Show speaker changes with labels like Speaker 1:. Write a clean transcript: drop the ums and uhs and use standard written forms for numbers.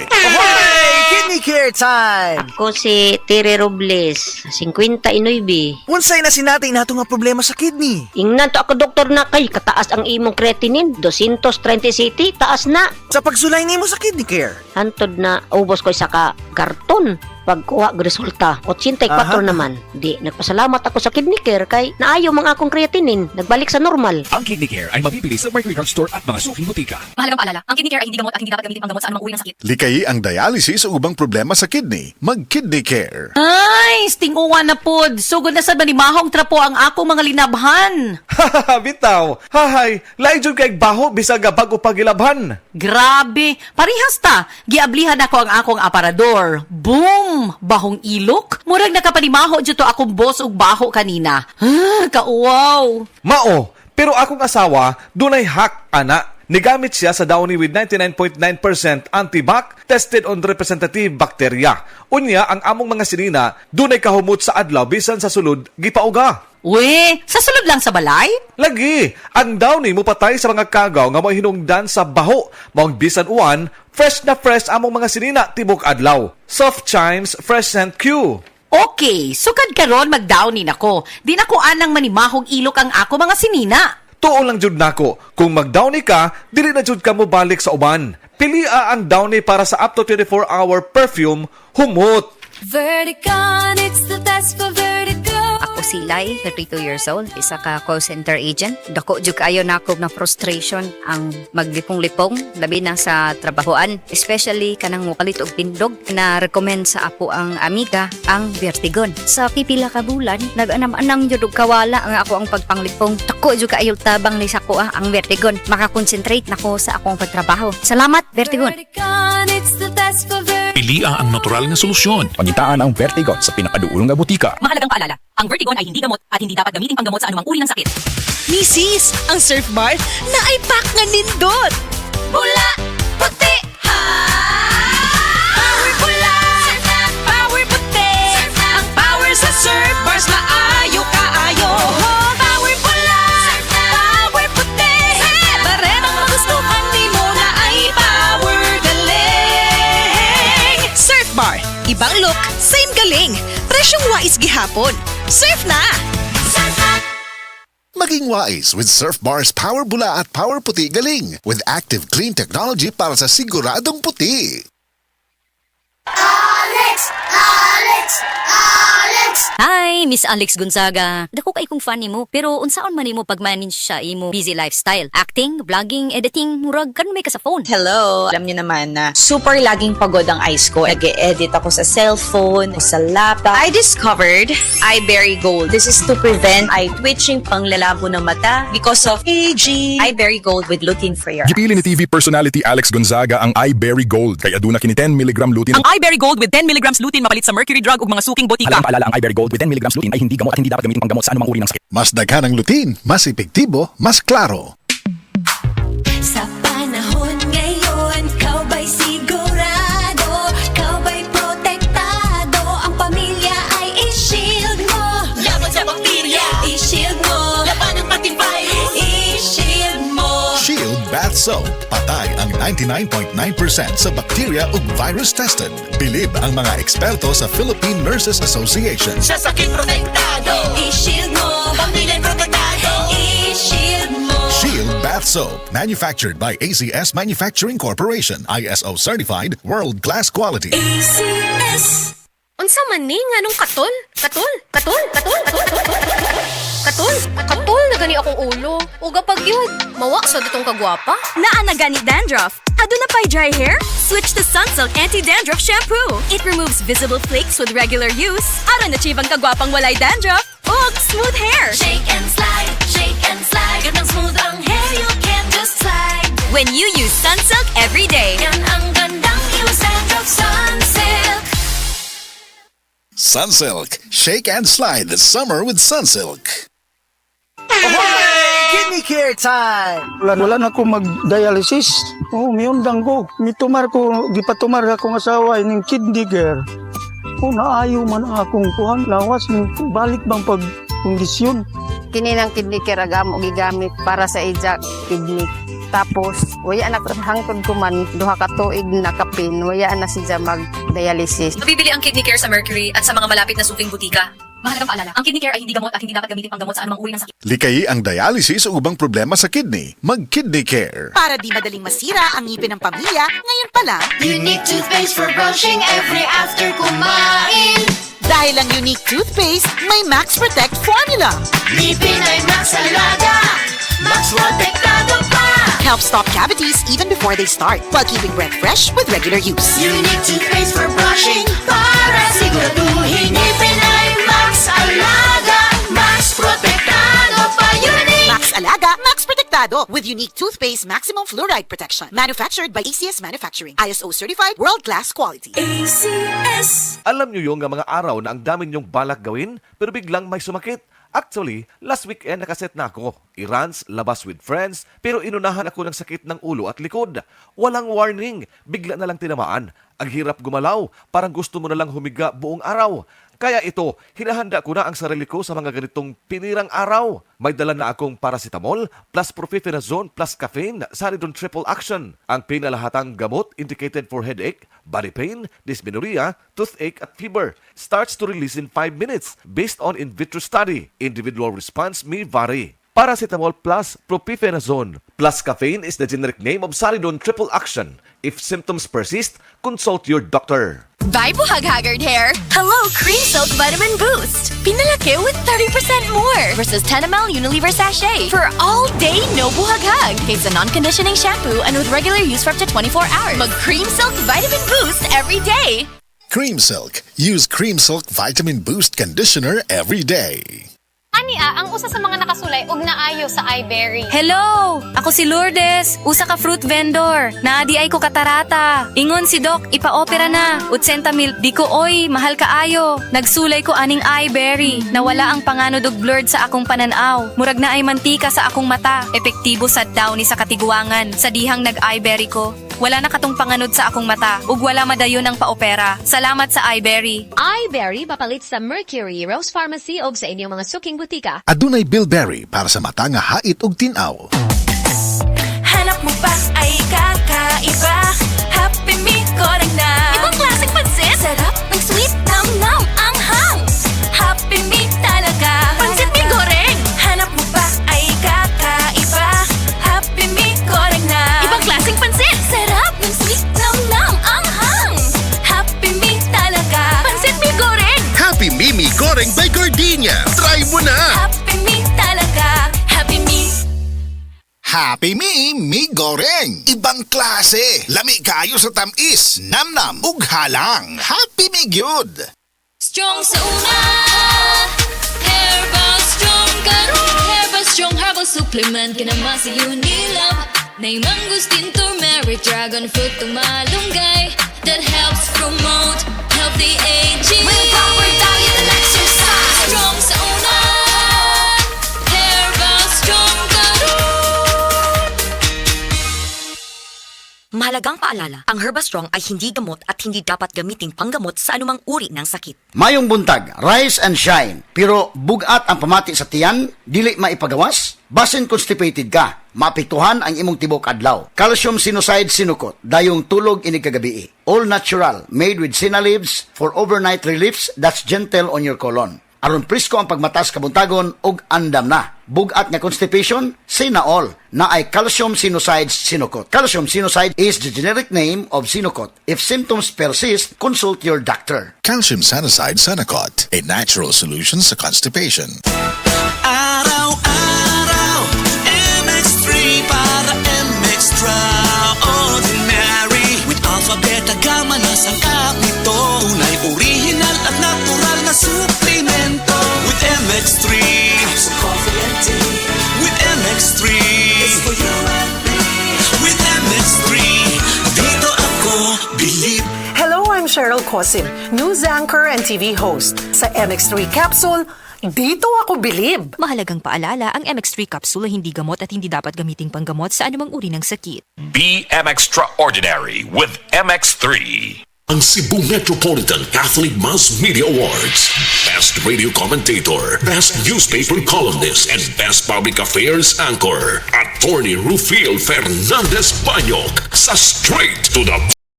Speaker 1: Dape.
Speaker 2: Ahoy! Kidney care time!
Speaker 3: Ako si Tere Robles, 59.
Speaker 2: Unsay na sinatay nato nga problema sa kidney?
Speaker 3: Ingnan to ako doktor na kay kataas ang imong creatinine, 230 city, taas na.
Speaker 2: Sa pagsulay nimo sa kidney care.
Speaker 3: Hantod na ubos ko isa ka karton. Pagkuha og resulta, 84
Speaker 2: Aha.
Speaker 3: naman. Di, nagpasalamat ako sa kidney care kay naayo mga akong creatinine, nagbalik sa normal.
Speaker 4: Ang Kidney Care ay mabibili sa Mercury Drug Store at mga suking butika.
Speaker 5: Mahalagang paalala, ang kidney care ay hindi gamot at hindi dapat gamitin pang gamot sa anumang uri ng sakit.
Speaker 1: Likayi ang dialysis o ubang problema sa kidney. Mag-Kidney Care.
Speaker 6: Ay, stinguwa na pod. Sugod na sa manimahong trapo ang akong mga linabhan.
Speaker 7: Hahaha, bitaw. Hahay, lain jud kay baho bisag bago pagilabhan.
Speaker 6: Grabe. Parihas ta. Giablihan ako ang akong aparador. Boom! Bahong ilok. Murag nakapanimaho dito akong boss og baho kanina. Kauwaw.
Speaker 7: Mao, pero akong asawa dunay hack ana. Nigamit siya sa Downy with 99.9% antibac tested on representative bacteria. Unya ang among mga sinina dunay kahumot sa adlaw bisan sa sulod gipauga.
Speaker 6: We, sa sulod lang sa balay?
Speaker 7: Lagi, ang Downy mo patay sa mga kagaw nga mo hinungdan sa baho. Maong bisan uwan, fresh na fresh among mga sinina tibok adlaw. Soft Chimes Fresh Scent Q.
Speaker 6: Okay, sukad karon magdownin ako. Di na ko anang manimahong ilok ang ako mga sinina.
Speaker 7: Tuo lang jud nako, kung mag-Downy ka, dili na jud ka mo balik sa uban. Pilia ang Downy para sa up to 24-hour perfume, humot.
Speaker 8: Verticon, it's the best for Vertigo.
Speaker 5: Ako si Lai, 32 years old, isa ka call center agent. Dako jud kayo na ako na frustration ang maglipong-lipong labi na sa trabahoan, especially kanang mukalit og tindog na recommend sa ako ang amiga ang Vertigon. Sa pipila ka bulan, nag-anam-anang jud og kawala ang ako ang pagpanglipong. Dako jud kayo tabang ni sa ko ang Vertigon. Makakonsentrate nako sa akong pagtrabaho. Salamat, Vertigon.
Speaker 8: Verticon, it's the best for Vertigo.
Speaker 4: Pilia ang natural na solusyon.
Speaker 9: Pangitaan ang Vertigon sa pinakaduulong nga butika.
Speaker 5: Mahalagang paalala, ang Vertigon ay hindi gamot at hindi dapat gamitin pang gamot sa anumang uri ng sakit.
Speaker 10: Misis, ang Surf Bar na ay pack nga nindot.
Speaker 8: Pula, puti, ha! Power pula, power puti. Ang power sa Surf Bars maayo kaayo. Power pula, power puti. Baretang magustuhan di mo na ay power galing.
Speaker 10: Surf Bar, ibang look, same galing. Presyong wais gihapon. Surf na!
Speaker 1: Maging wise with Surf Bar's Power Bula at Power Puti Galing with active clean technology para sa siguradong puti.
Speaker 5: Hi, Miss Alex Gonzaga. Dako kay kong fan nimo, pero unsaon man nimo pag-manage sa imo busy lifestyle? Acting, vlogging, editing, murag karon may ka sa phone.
Speaker 11: Hello! Alam niyo naman na super laging pagod ang eyes ko. Nag-e-edit ako sa cellphone, sa laptop. I discovered iBerry Gold. This is to prevent eye twitching, panglalabo ng mata because of aging. iBerry Gold with lutein free.
Speaker 9: Gipili ni TV personality Alex Gonzaga ang iBerry Gold kay aduna kini 10 mg lutein.
Speaker 10: Ang iBerry Gold with 10 mg lutein mapalit sa Mercury Drug ug mga suking botika.
Speaker 9: Alam paalala ang iBerry Gold with 10 mg lutein ay hindi gamot at hindi dapat gamitin panggamot sa anumang uri ng sakit.
Speaker 1: Mas daghan ang lutein, mas epektibo, mas klaro.
Speaker 8: Sa panahon ngayon, kau ba'y sigurado? Kau ba'y protektado? Ang pamilya ay i-shield mo. Laban sa bakterya, i-shield mo. Laban ng pati virus, i-shield mo.
Speaker 1: Shield Bath Soap. Patay ang 99.9% sa bacteria ug virus tested. Bilib ang mga eksperto sa Philippine Nurses Association.
Speaker 8: Sa sakit protektado, i-shield mo. Pamilya protektado, i-shield mo.
Speaker 1: Shield Bath Soap. Manufactured by ACS Manufacturing Corporation. ISO certified, world-class quality.
Speaker 8: ACS.
Speaker 5: Unsa man ni nganong katol? Katol na gani akong ulo. Uga pag yun, mawa sa ditong kagwapa.
Speaker 8: Naa na gani dandruff? Aduna pa'y dry hair? Switch to Sunsilk Anti-Dandruff Shampoo. It removes visible flakes with regular use. Aron achieve ang kagwapang walay dandruff ug smooth hair. Shake and slide, gandang smooth ang hair, you can just slide. When you use Sunsilk every day. Yan ang gandang use dandruff Sunsilk.
Speaker 1: Sunsilk. Shake and slide this summer with Sunsilk.
Speaker 2: Ahoy! Kidney care time!
Speaker 12: Wala na ako mag-dialysis. Miundang ko. Mitumar ko, gipatumar akong asawa ining kidney care. Naayo man akong kuhan, lawas, balik bang pagkondisyon.
Speaker 3: Kini ng kidney care agam o gigamit para sa ija kidney.
Speaker 13: Tapos, waya na hangtod ko man, duha ka tuig na kapin, waya na siya mag-dialysis.
Speaker 8: Mabibili ang Kidney Care sa Mercury at sa mga malapit na suking butika. Mahalagang paalala, ang kidney care ay hindi gamot at hindi dapat gamitin pang gamot sa anumang uri ng sakit.
Speaker 1: Likayi ang dialysis o ubang problema sa kidney. Mag-Kidney Care.
Speaker 10: Para di madaling masira ang ngipin ng pamilya, ngayon pa lang,
Speaker 14: Unique toothpaste for brushing every after kumain.
Speaker 10: dahil ang Unique toothpaste, may Max Protect formula.
Speaker 14: Ngipin ay Max Alaga, Max Protektado pa.
Speaker 10: Help stop cavities even before they start, while keeping breath fresh with regular use.
Speaker 14: Unique toothpaste for brushing para siguraduhin ngipin ay Max Alaga, Max Protektado pa. Unique
Speaker 10: Max Alaga, Max Protectado with Unique toothpaste maximum fluoride protection. Manufactured by ACS Manufacturing. ISO certified world-class quality.
Speaker 14: ACS.
Speaker 7: Alam niyo yung mga araw na ang dami niyong balak gawin pero biglang may sumakit? Actually, last weekend nakaset na ako. I-runs, labas with friends, pero inunahan ako ng sakit ng ulo at likod. Walang warning, bigla na lang tinamaan. Ang hirap gumalaw, parang gusto mo na lang humiga buong araw. Kaya ito, hinahanda ko na ang sarili ko sa mga ganitong pinirang araw. May dala na akong paracetamol plus profenazone plus caffeine Saridon Triple Action. Ang pinalahatang gamot indicated for headache, body pain, dysmenorrhea, toothache at fever. Starts to release in 5 minutes based on in vitro study. Individual response may vary. Paracetamol plus propifenazone plus caffeine is the generic name of Saridon Triple Action. If symptoms persist, consult your doctor.
Speaker 8: Bye, Buhag-Haggard Hair! Hello, Cream Silk Vitamin Boost! Pinalaki with 30% more versus 10 ml Unilever Sachet for all day no buhag-hag. It's a non-conditioning shampoo and with regular use for up to 24 hours. Mag-Cream Silk Vitamin Boost every day!
Speaker 1: Cream Silk. Use Cream Silk Vitamin Boost Conditioner every day.
Speaker 15: Ania, ang usa sa mga nakasulay og naayo sa iBerry.
Speaker 5: Hello! Ako si Lourdes, usa ka fruit vendor. Naadi ay ko katarata. Ingon si Doc, ipa-opera na. 80,000, di ko oy, mahal kaayo. Nagsulay ko aning iBerry. Nawala ang panganod og blurred sa akong pananaw. Murag na ay mantika sa akong mata. Epektibo sad daw ni sa katiguangan. Sa dihang nag-iBerry ko. Wala na katong panganod sa akong mata. Ug wala madayon ang paopera. Salamat sa iBerry.
Speaker 15: iBerry papalit sa Mercury, Rose Pharmacy o sa inyong mga suking butika.
Speaker 1: Adunay Bilberry para sa mata nga hait ug tinaw.
Speaker 8: Hanap mo ba ay kakaiba? Happy Me Goreng na! Ibang klaseng pansit! Sarap ng sweet, nam-nam, anghang! Happy Me talaga! Pansit Mi Goreng! Hanap mo ba ay kakaiba? Happy Me Goreng na! Ibang klaseng pansit! Sarap ng sweet, nam-nam, anghang! Happy Me talaga! Pansit Mi Goreng!
Speaker 16: Happy Mimi Goreng by Gardenia. Try mo na!
Speaker 8: Happy Me talaga! Happy Me!
Speaker 16: Happy Mi Goreng. Ibang klase. Lami kayo sa tamis. Namnam ug halang. Happy Mi Gyud.
Speaker 8: Strong sa una, Herbal Strong karon. Herbal Strong Herbal Supplement kinama sa Unilab. Nay mangustin, turmeric, dragon fruit, tumalunggay. That helps promote healthy aging. With proper diet and exercise. Strong sa una, Herbal Strong karon.
Speaker 17: Mahalagang paalala, ang Herbastrong ay hindi gamot at hindi dapat gamiting panggamot sa anumang uri ng sakit.
Speaker 18: Mayong buntag, rise and shine. Pero bugat ang pamati sa tiyan, dili maipagawas? Basin constipated ka, maapektuhan ang imong tibok adlaw. Calcium Sinucide Sinukot, dayong tulog inig kagabi. All natural, made with sina leaves for overnight reliefs that's gentle on your colon. Aron presko ang pagmatas kabuntagon ug andam na. Bugat nga constipation, say na all. Na ay Calcium Sinucide Sinukot. Calcium Sinucide is the generic name of Sinukot. If symptoms persist, consult your doctor.
Speaker 1: Calcium Sanicide Sanacot, a natural solution sa constipation.
Speaker 14: Araw-araw, MX3 para MX-Traordinary. With alpha, beta, gamma na sangkap nito. Tunay, original at natural na suplemento. With MX3, so coffee and tea. With MX3, it's for you and me. With MX3, dito ako believe.
Speaker 19: Hello, I'm Cheryl Cosim, news anchor and TV host. Sa MX3 Capsule, dito ako bilib.
Speaker 20: Mahalagang paalala, ang MX3 capsule ay hindi gamot at hindi dapat gamiting panggamot sa anumang uri ng sakit.
Speaker 4: Be MX Extraordinary with MX3.
Speaker 21: ang Cebu Metropolitan Catholic Mass Media Awards. Best Radio Commentator, Best Newspaper Columnist, and Best Public Affairs Anchor. Attorney Rufiel Fernandez Banyok sa Straight to the